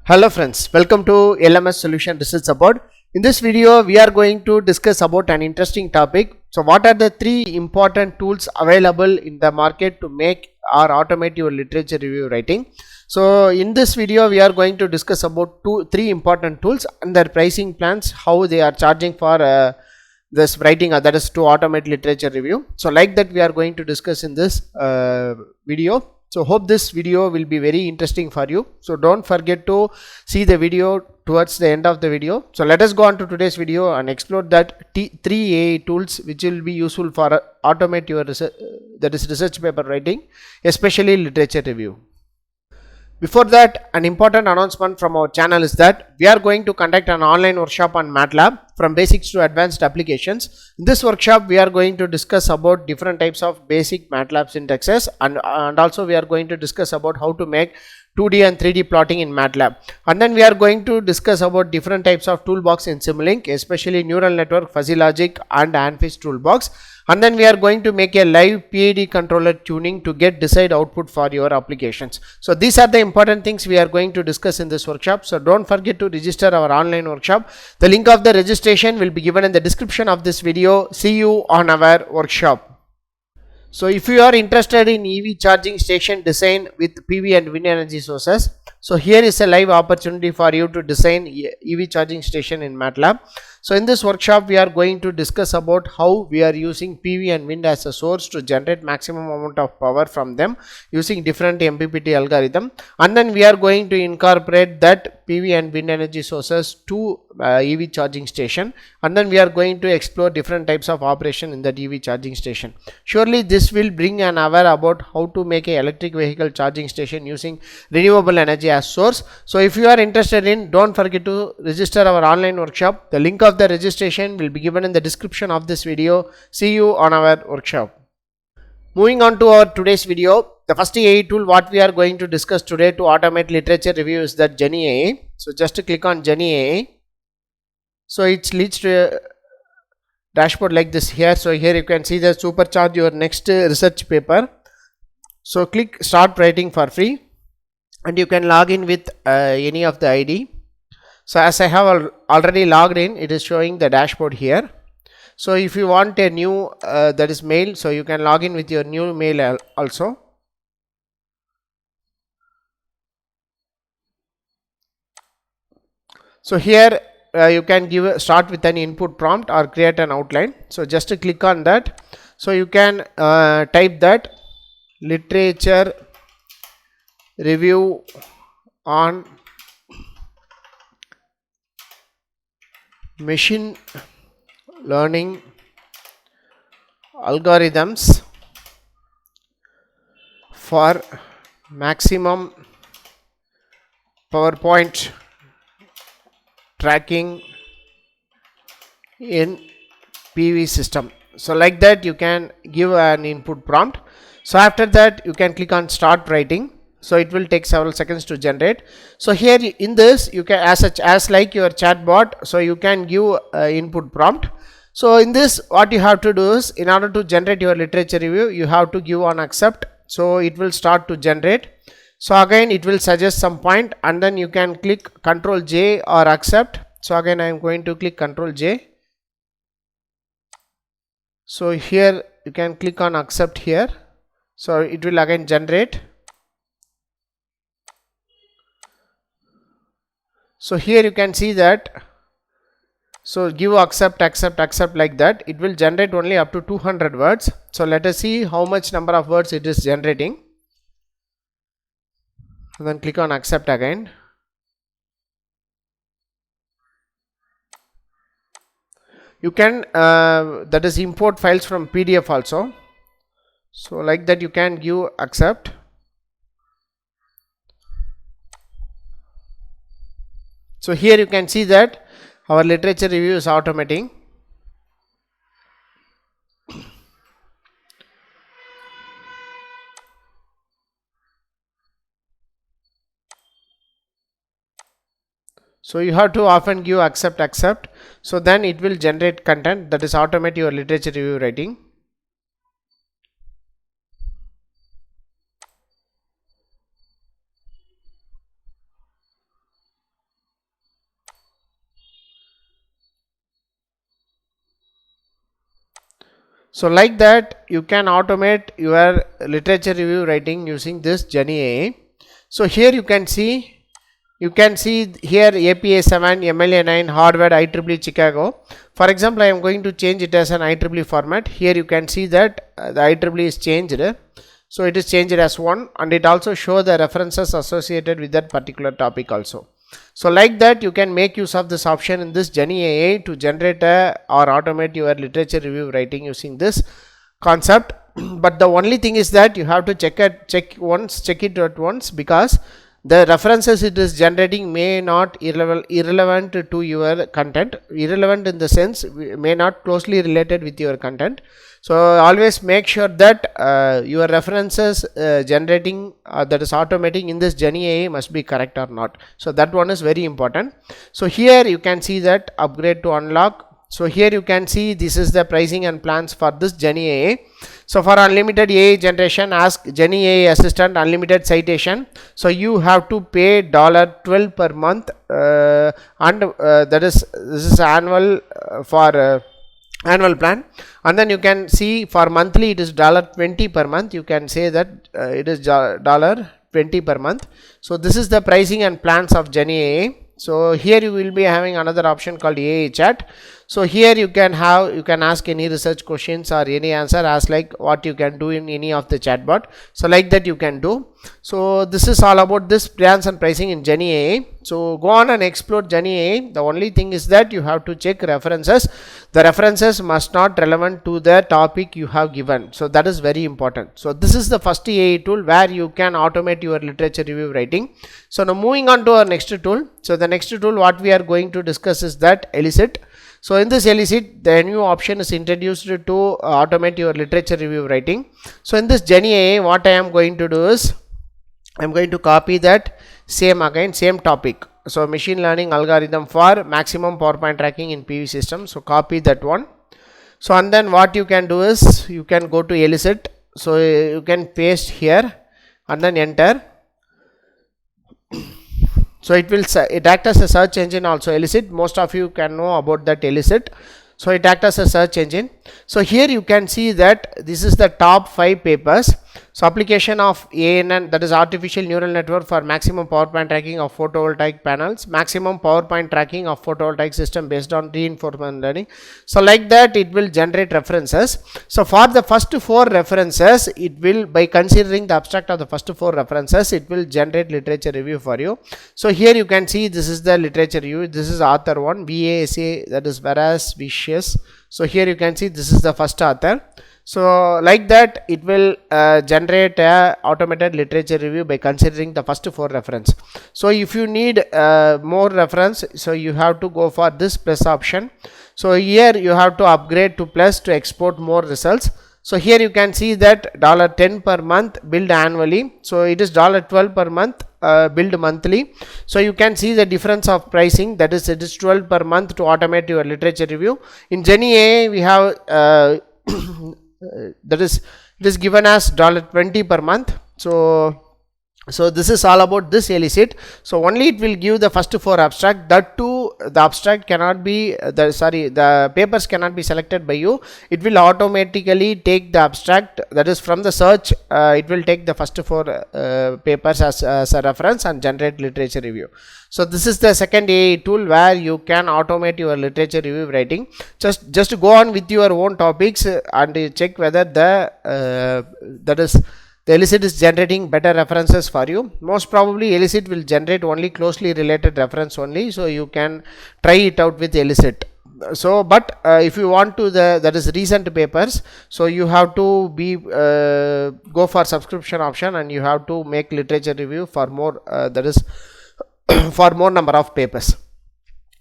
Hello friends, welcome to LMS Solution Research Support. In this video, we are going to discuss about an interesting topic. So what are the three important tools available in the market to make or automate your literature review writing? So in this video, we are going to discuss about three important tools and their pricing plans, how they are charging for this writing, that is to automate literature review. So like that we are going to discuss in this video. So hope this video will be very interesting for you. So don't forget to see the video towards the end of the video. So let us go on to today's video and explore that three AI tools which will be useful for automate your research, that is research paper writing, especially literature review. Before that, an important announcement from our channel is that we are going to conduct an online workshop on MATLAB from basics to advanced applications. In this workshop, we are going to discuss about different types of basic MATLAB syntaxes and also we are going to discuss about how to make 2D and 3D plotting in MATLAB. And then we are going to discuss about different types of toolbox in Simulink, especially neural network, fuzzy logic and ANFIS toolbox. And then we are going to make a live PID controller tuning to get desired output for your applications. So these are the important things we are going to discuss in this workshop. So don't forget to register our online workshop. The link of the registration will be given in the description of this video. See you on our workshop. So if you are interested in EV charging station design with PV and wind energy sources, so here is a live opportunity for you to design EV charging station in MATLAB. So in this workshop, we are going to discuss about how we are using PV and wind as a source to generate maximum amount of power from them using different MPPT algorithm. And then we are going to incorporate that PV and wind energy sources to EV charging station. And then we are going to explore different types of operation in that EV charging station. Surely this will bring an aware about how to make an electric vehicle charging station using renewable energy as source. So if you are interested in, don't forget to register our online workshop. The link of the registration will be given in the description of this video. See you on our workshop. Moving on to our today's video, the first AI tool what we are going to discuss today to automate literature review is that Jenni AI. So just to click on Jenni AI. So it leads to a dashboard like this here. So here you can see the supercharge your next research paper. So click start writing for free and you can log in with any of the ID. So as I have already logged in, it is showing the dashboard here. So if you want a new that is mail, so you can log in with your new mail also. So here you can start with an input prompt or create an outline. So just to click on that. So you can type that literature review on machine learning algorithms for maximum PowerPoint tracking in PV system. So like that you can give an input prompt. So after that you can click on start writing. So it will take several seconds to generate. So here in this you can as like your chatbot, so you can give input prompt. So in this what you have to do is, in order to generate your literature review, you have to give on accept. So it will start to generate. So again it will suggest some point and then you can click Ctrl J or accept. So again I am going to click Ctrl J. So here you can click on accept here. So it will again generate. So here you can see that, so give accept like that, it will generate only up to 200 words. So let us see how much number of words it is generating. And then click on accept again. You can that is import files from PDF also. So like that you can give accept. So here you can see that our literature review is automating. So you have to often give accept. So then it will generate content, that is automate your literature review writing. So like that you can automate your literature review writing using this Jenni AI. So here you can see here APA 7, MLA 9, Harvard, IEEE Chicago. For example, I am going to change it as an IEEE format. Here you can see that the IEEE is changed. So it is changed as 1, and it also shows the references associated with that particular topic also. So like that you can make use of this option in this Jenni AI to generate or automate your literature review writing using this concept. But the only thing is that you have to check it at once, because the references it is generating may not irrelevant to your content. Irrelevant in the sense may not closely related with your content. So always make sure that your references generating that is automating in this Jenni AI must be correct or not. So that one is very important. So here you can see that upgrade to unlock. So here you can see this is the pricing and plans for this Jenni AI. So for unlimited AI generation, ask Jenni AI assistant unlimited citation. So you have to pay $12 per month, and this is annual for annual plan. And then you can see for monthly it is $20 per month. You can say that it is $20 per month. So this is the pricing and plans of Jenni AI. So here you will be having another option called AI chat. So here you can ask any research questions or any answer as like what you can do in any of the chatbot. So like that you can do. So this is all about this plans and pricing in Jenni AI. So go on and explore Jenni AI. The only thing is that you have to check references. The references must not relevant to the topic you have given. So that is very important. So this is the first AI tool where you can automate your literature review writing. So now moving on to our next tool. So the next tool what we are going to discuss is that Elicit. So in this Elicit, the new option is introduced to automate your literature review writing. So in this Jenni AI, what I am going to do is I am going to copy that same topic. So machine learning algorithm for maximum PowerPoint tracking in PV system. So copy that one. So and then what you can do is you can go to Elicit. So you can paste here and then enter. So it acts as a search engine also. Elicit, most of you can know about that Elicit. So it acts as a search engine. So here you can see that this is the top 5 papers. So application of ANN, that is artificial neural network for maximum PowerPoint tracking of photovoltaic panels, maximum PowerPoint tracking of photovoltaic system based on reinforcement learning. So like that it will generate references. So for the first 4 references, it will, by considering the abstract of the first 4 references, it will generate literature review for you. So here you can see this is the literature review. This is author 1, VASA, that is Veras Vicious. So here you can see this is the first author. So like that it will generate a automated literature review by considering the first 4 reference. So if you need more reference, so you have to go for this plus option. So here you have to upgrade to plus to export more results. So here you can see that $10 per month billed annually. So it is $12 per month billed monthly. So you can see the difference of pricing, that is it is $12 per month to automate your literature review. In Jenni AI we have that is it is given as $20 per month. So this is all about this Elicit. So only it will give the first 4 abstract. That too, the abstract cannot be the papers cannot be selected by you. It will automatically take the abstract, that is from the search. It will take the first 4 papers as a reference and generate literature review. So this is the second AI tool where you can automate your literature review writing. Just go on with your own topics and check whether the Elicit is generating better references for you. Most probably Elicit will generate only closely related reference only. So you can try it out with Elicit. So but if you want to that is recent papers, so you have to be go for subscription option, and you have to make literature review for more that is for more number of papers.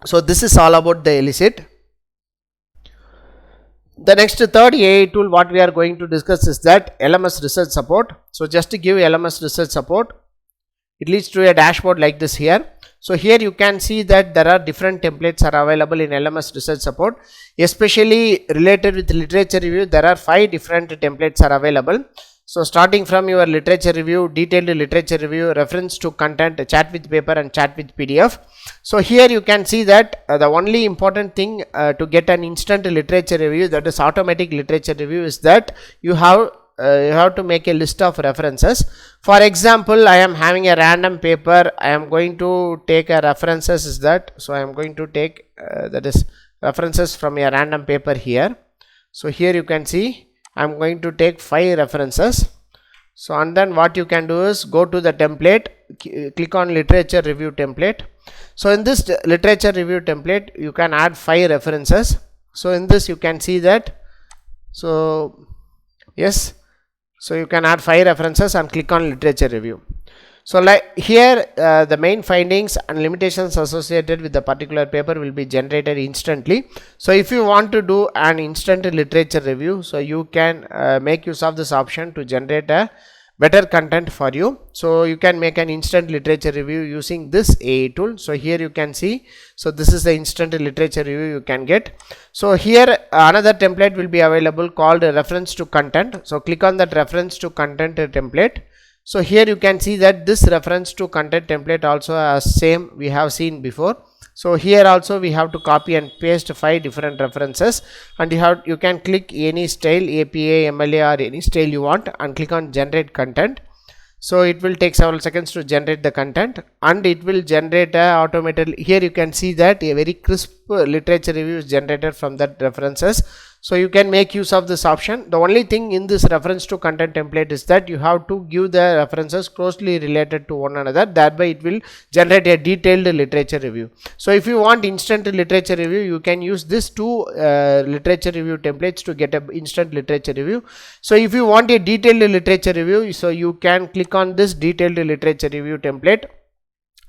So this is all about the Elicit. The next third AI tool what we are going to discuss is that LMS Research Support. So just to give LMS Research Support, it leads to a dashboard like this here. So here you can see that there are different templates are available in LMS Research Support, especially related with literature review. There are 5 different templates are available. So starting from your literature review, detailed literature review, reference to content, chat with paper and chat with PDF. So here you can see that the only important thing to get an instant literature review, that is automatic literature review, is that you have to make a list of references. For example, I am having a random paper, I am going to take a references is that, so I am going to take that is references from a random paper here. So here you can see I am going to take 5 references. So and then what you can do is go to the template, click on literature review template. So in this literature review template you can add 5 references. So in this you can see that, so yes, so you can add 5 references and click on literature review. So like here the main findings and limitations associated with the particular paper will be generated instantly. So if you want to do an instant literature review, so you can make use of this option to generate a better content for you. So you can make an instant literature review using this AI tool. So here you can see, so this is the instant literature review you can get. So here another template will be available called reference to content. So click on that reference to content template. So here you can see that this reference to content template also has same we have seen before. So here also we have to copy and paste 5 different references, and you can click any style, APA, MLA, or any style you want, and click on generate content. So it will take several seconds to generate the content, and it will generate a automated. Here you can see that a very crisp literature review is generated from that references. So you can make use of this option. The only thing in this reference to content template is that you have to give the references closely related to one another, thereby it will generate a detailed literature review. So if you want instant literature review, you can use this 2 literature review templates to get an instant literature review. So if you want a detailed literature review, so you can click on this detailed literature review template.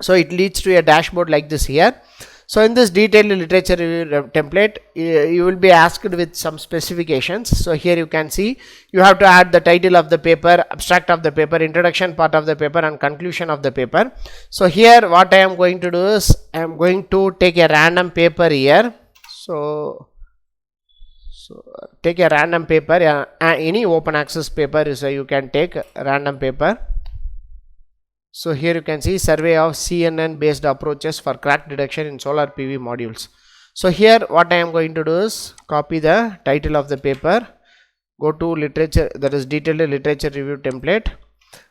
So it leads to a dashboard like this here. So in this detailed literature review template, you will be asked with some specifications. So here you can see you have to add the title of the paper, abstract of the paper, introduction part of the paper, and conclusion of the paper. So here what I am going to do is I am going to take a random paper here. So take a random paper, any open access paper, so you can take a random paper. So here you can see survey of CNN based approaches for crack detection in solar PV modules. So here what I am going to do is copy the title of the paper, go to literature, that is detailed literature review template,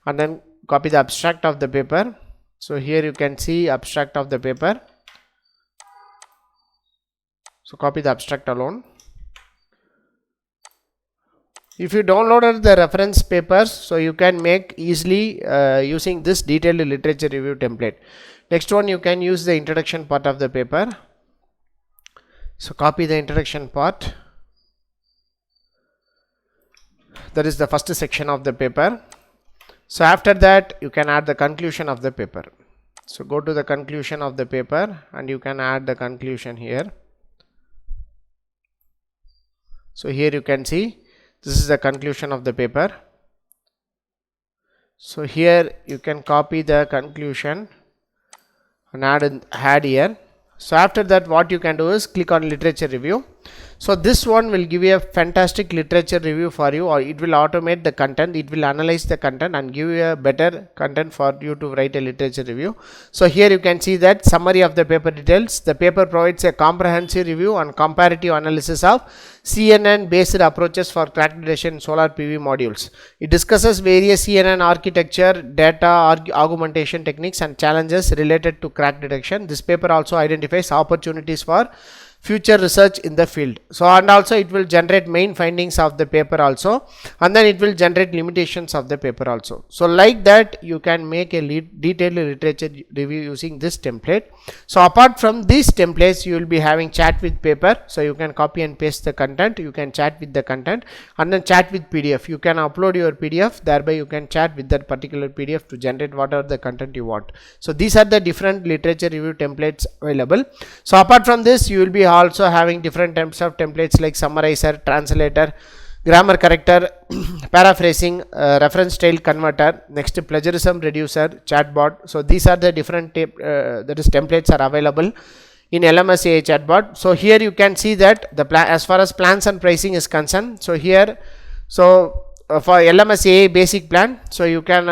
and then copy the abstract of the paper. So here you can see abstract of the paper. So copy the abstract alone. If you downloaded the reference papers, so you can make easily using this detailed literature review template. Next one, you can use the introduction part of the paper. So copy the introduction part, that is the first section of the paper. So after that you can add the conclusion of the paper. So go to the conclusion of the paper and you can add the conclusion here. So here you can see this is the conclusion of the paper. So here you can copy the conclusion and add here. So after that what you can do is click on literature review. So this one will give you a fantastic literature review for you, or it will automate the content, it will analyze the content and give you a better content for you to write a literature review. So here you can see that summary of the paper details. The paper provides a comprehensive review and comparative analysis of CNN based approaches for crack detection in solar PV modules. It discusses various CNN architecture, data augmentation techniques and challenges related to crack detection. This paper also identifies opportunities for future research in the field. So and also it will generate main findings of the paper also, and then it will generate limitations of the paper also. So like that you can make a detailed literature review using this template. So apart from these templates, you will be having chat with paper. So you can copy and paste the content, you can chat with the content, and then chat with PDF. You can upload your PDF, thereby you can chat with that particular PDF to generate whatever the content you want. So these are the different literature review templates available. So apart from this, you will be also having different types of templates like summarizer, translator, grammar corrector, paraphrasing, reference style converter, next plagiarism reducer, chatbot. So these are the different templates are available in LMS AI chatbot. So here you can see that as far as plans and pricing is concerned. So here, for LMS AI basic plan, so you can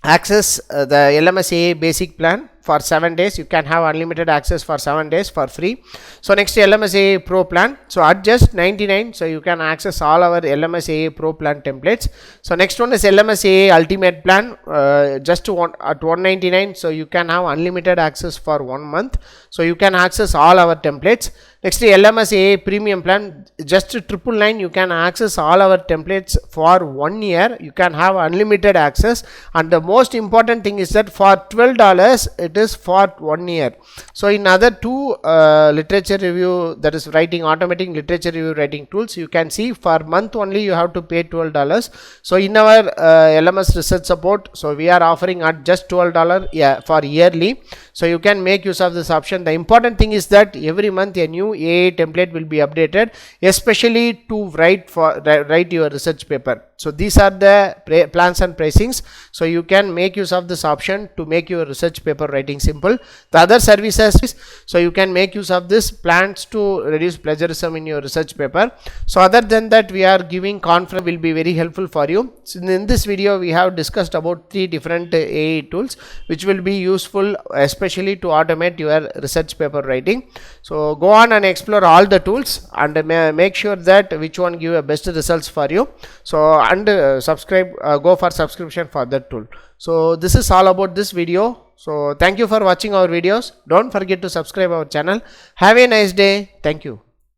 access the LMS AI basic plan for 7 days. You can have unlimited access for 7 days for free. So next LMS AI Pro plan. So at just 99, so you can access all our LMS AI Pro plan templates. So next one is LMS AI Ultimate plan, just at 199. So you can have unlimited access for 1 month. So you can access all our templates. Next LMS AI Premium plan, just 999, you can access all our templates for 1 year. You can have unlimited access, and the most important thing is that for $12 it is for 1 year. So in other two literature review, that is writing, automating literature review writing tools, you can see for month only you have to pay $12. So in our LMS Research Support, so we are offering at just $12 for yearly. So you can make use of this option. The important thing is that every month a new AI template will be updated, especially to write your research paper. So these are the plans and pricings. So you can make use of this option to make your research paper writing simple. The other services, so you can make use of this plans to reduce plagiarism in your research paper. So other than that, we are giving conference will be very helpful for you. So in this video we have discussed about 3 different AI tools which will be useful especially to automate your research paper writing. So go on and explore all the tools and make sure that which one give a best results for you. So and subscribe, go for subscription for that tool. So this is all about this video. So thank you for watching our videos. Don't forget to subscribe our channel. Have a nice day. Thank you.